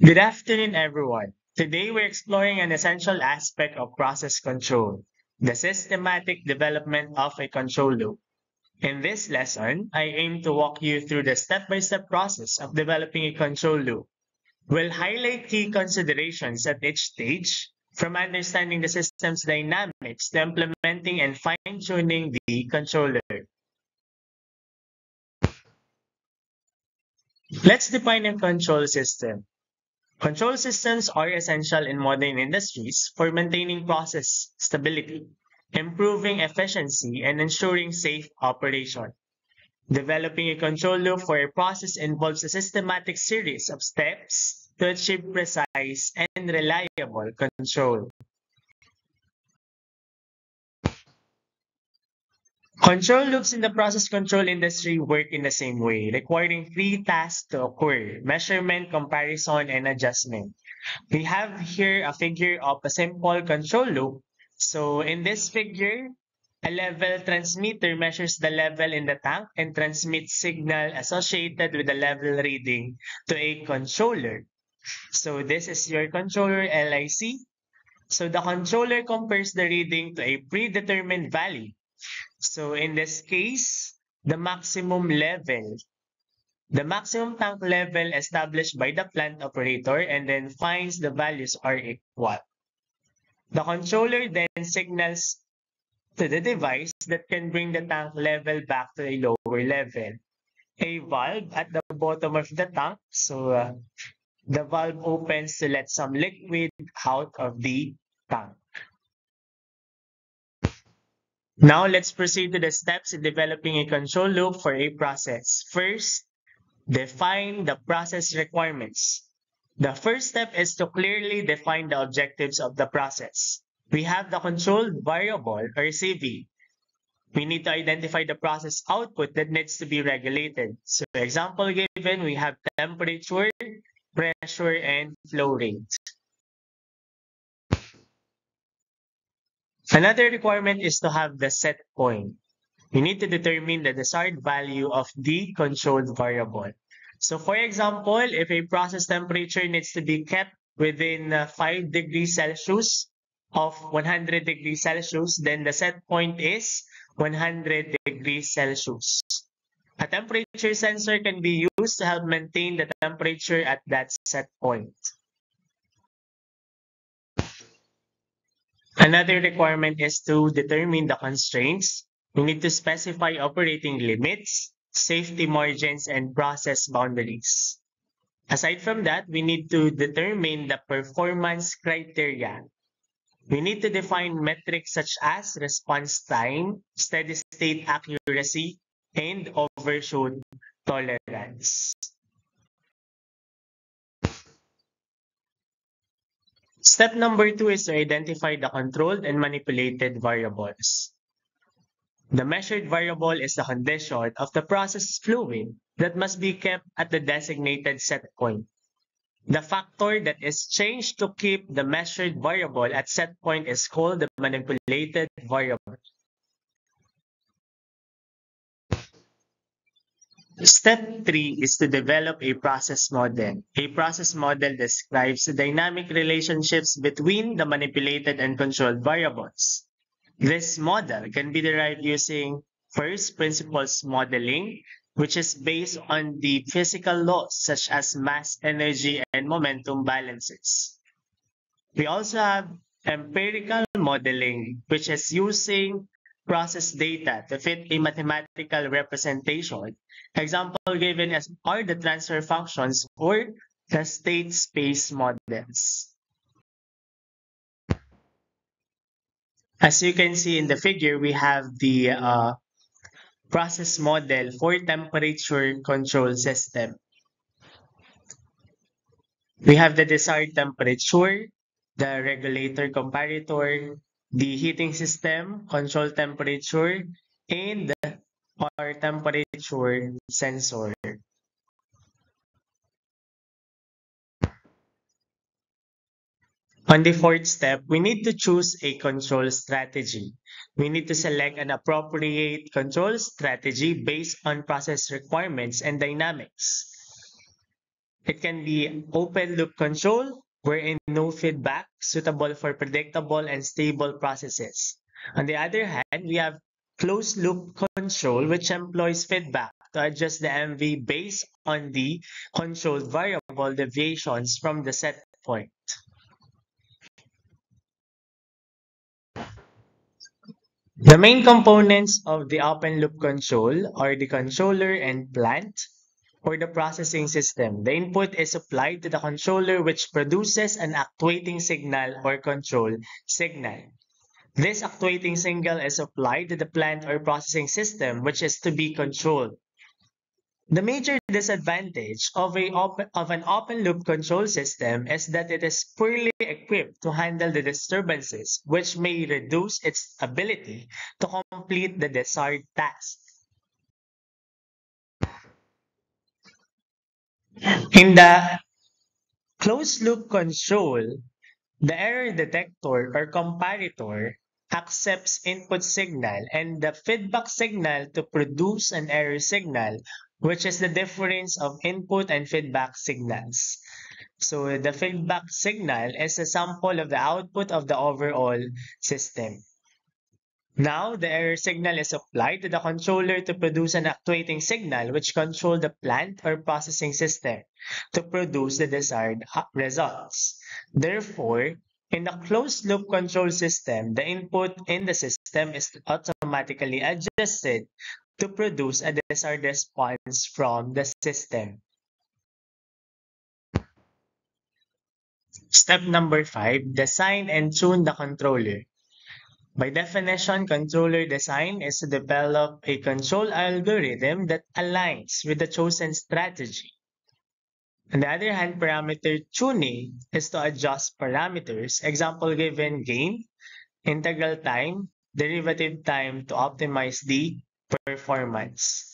Good afternoon, everyone. Today, we're exploring an essential aspect of process control, the systematic development of a control loop. In this lesson, I aim to walk you through the step-by-step process of developing a control loop. We'll highlight key considerations at each stage, from understanding the system's dynamics to implementing and fine-tuning the controller. Let's define a control system. Control systems are essential in modern industries for maintaining process stability, improving efficiency, and ensuring safe operation. Developing a control loop for a process involves a systematic series of steps to achieve precise and reliable control. Control loops in the process control industry work in the same way, requiring three tasks to occur: measurement, comparison, and adjustment. We have here a figure of a simple control loop. So in this figure, a level transmitter measures the level in the tank and transmits signal associated with the level reading to a controller. So this is your controller LIC. So the controller compares the reading to a predetermined value. So in this case, the maximum tank level established by the plant operator and then finds the values are equal. The controller then signals to the device that can bring the tank level back to a lower level. A valve at the bottom of the tank, the valve opens to let some liquid out of the tank. Now let's proceed to the steps in developing a control loop for a process. First, define the process requirements. The first step is to clearly define the objectives of the process. We have the controlled variable or CV. We need to identify the process output that needs to be regulated. So example given, we have temperature, pressure, and flow rate. Another requirement is to have the set point. We need to determine the desired value of the controlled variable. So for example, if a process temperature needs to be kept within 5 degrees Celsius of 100 degrees Celsius, then the set point is 100 degrees Celsius. A temperature sensor can be used to help maintain the temperature at that set point. Another requirement is to determine the constraints. We need to specify operating limits, safety margins, and process boundaries. Aside from that, we need to determine the performance criteria. We need to define metrics such as response time, steady state accuracy, and overshoot tolerance. Step number 2 is to identify the controlled and manipulated variables. The measured variable is the condition of the process fluid that must be kept at the designated set point. The factor that is changed to keep the measured variable at set point is called the manipulated variable. Step 3 is to develop a process model. A process model describes the dynamic relationships between the manipulated and controlled variables. This model can be derived using first principles modeling, which is based on the physical laws such as mass, energy, and momentum balances. We also have empirical modeling, which is using process data to fit a mathematical representation. Example given as are the transfer functions or the state space models. As you can see in the figure, we have the process model for temperature control system. We have the desired temperature, the regulator comparator, the heating system, control temperature, and our temperature sensor. On the fourth step, we need to choose a control strategy. We need to select an appropriate control strategy based on process requirements and dynamics. It can be open loop control, wherein no feedback, suitable for predictable and stable processes. On the other hand, we have closed loop control, which employs feedback to adjust the MV based on the controlled variable deviations from the set point. The main components of the open loop control are the controller and plant, or the processing system. The input is supplied to the controller, which produces an actuating signal or control signal. This actuating signal is applied to the plant or processing system, which is to be controlled. The major disadvantage of an open loop control system is that it is poorly equipped to handle the disturbances, which may reduce its ability to complete the desired task. In the closed loop control, the error detector or comparator accepts input signal and the feedback signal to produce an error signal, which is the difference of input and feedback signals. So the feedback signal is a sample of the output of the overall system. Now, the error signal is applied to the controller to produce an actuating signal which controls the plant or processing system to produce the desired results. Therefore, in a closed loop control system, the input in the system is automatically adjusted to produce a desired response from the system. Step number 5, design and tune the controller. By definition, controller design is to develop a control algorithm that aligns with the chosen strategy. On the other hand, parameter tuning is to adjust parameters, example given gain, integral time, derivative time to optimize the performance.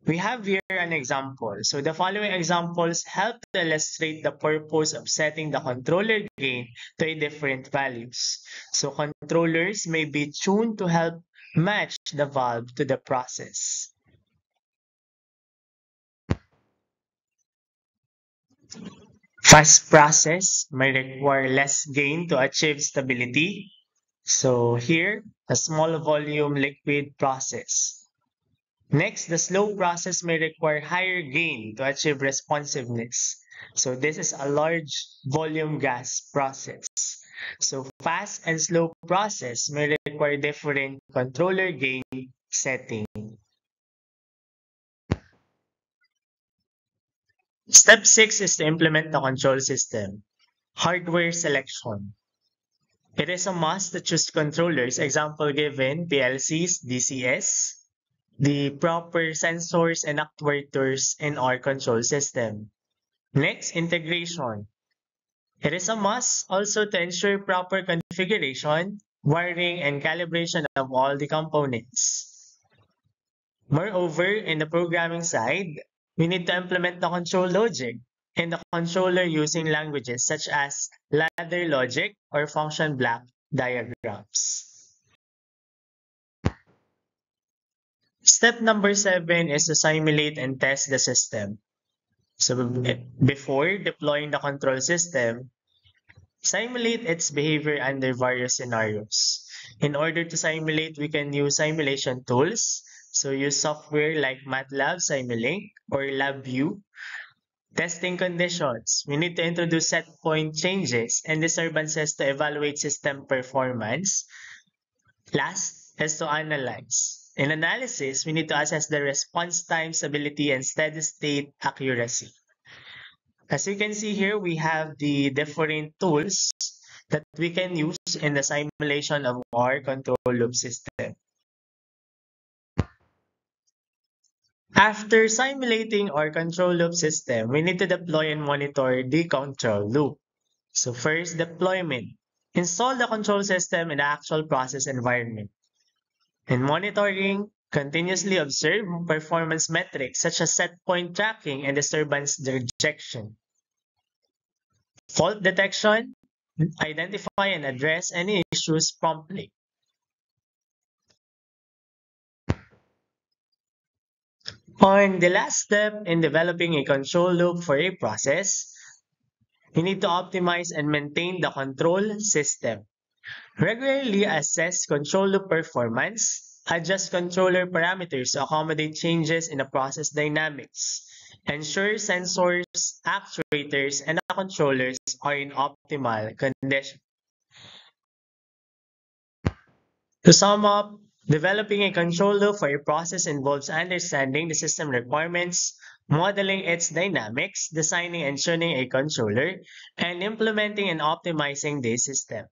We have here an example. So the following examples help to illustrate the purpose of setting the controller gain to a different values. So controllers may be tuned to help match the valve to the process. Fast process may require less gain to achieve stability. So here, a small volume liquid process. Next, the slow process may require higher gain to achieve responsiveness. So this is a large volume gas process. So fast and slow process may require different controller gain setting. Step 6 is to implement the control system. Hardware selection. It is a must to choose controllers, example given, PLCs, DCS, the proper sensors and actuators in our control system. Next, integration. It is a must also to ensure proper configuration, wiring, and calibration of all the components. Moreover, in the programming side, we need to implement the control logic in the controller using languages such as ladder logic or function block diagrams. Step number 7 is to simulate and test the system. So before deploying the control system, simulate its behavior under various scenarios. In order to simulate, we can use simulation tools. So use software like MATLAB Simulink or LabVIEW. Testing conditions. We need to introduce set point changes and disturbances to evaluate system performance. Last is to analyze. In analysis, we need to assess the response time, stability, and steady state accuracy. As you can see here, we have the different tools that we can use in the simulation of our control loop system. After simulating our control loop system, we need to deploy and monitor the control loop. So first, deployment. Install the control system in the actual process environment. In monitoring, continuously observe performance metrics such as set point tracking and disturbance rejection. Fault detection, identify and address any issues promptly. On the last step in developing a control loop for a process, you need to optimize and maintain the control system. Regularly assess control loop performance, adjust controller parameters to accommodate changes in the process dynamics, ensure sensors, actuators, and the controllers are in optimal condition. To sum up, developing a control loop for a process involves understanding the system requirements, modeling its dynamics, designing and tuning a controller, and implementing and optimizing the system.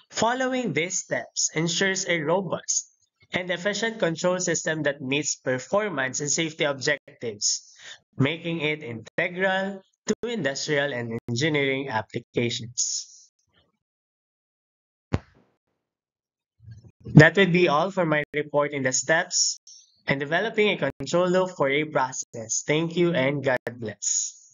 Following these steps ensures a robust and efficient control system that meets performance and safety objectives, making it integral to industrial and engineering applications. That would be all for my report in the steps and developing a control loop for a process. Thank you and God bless.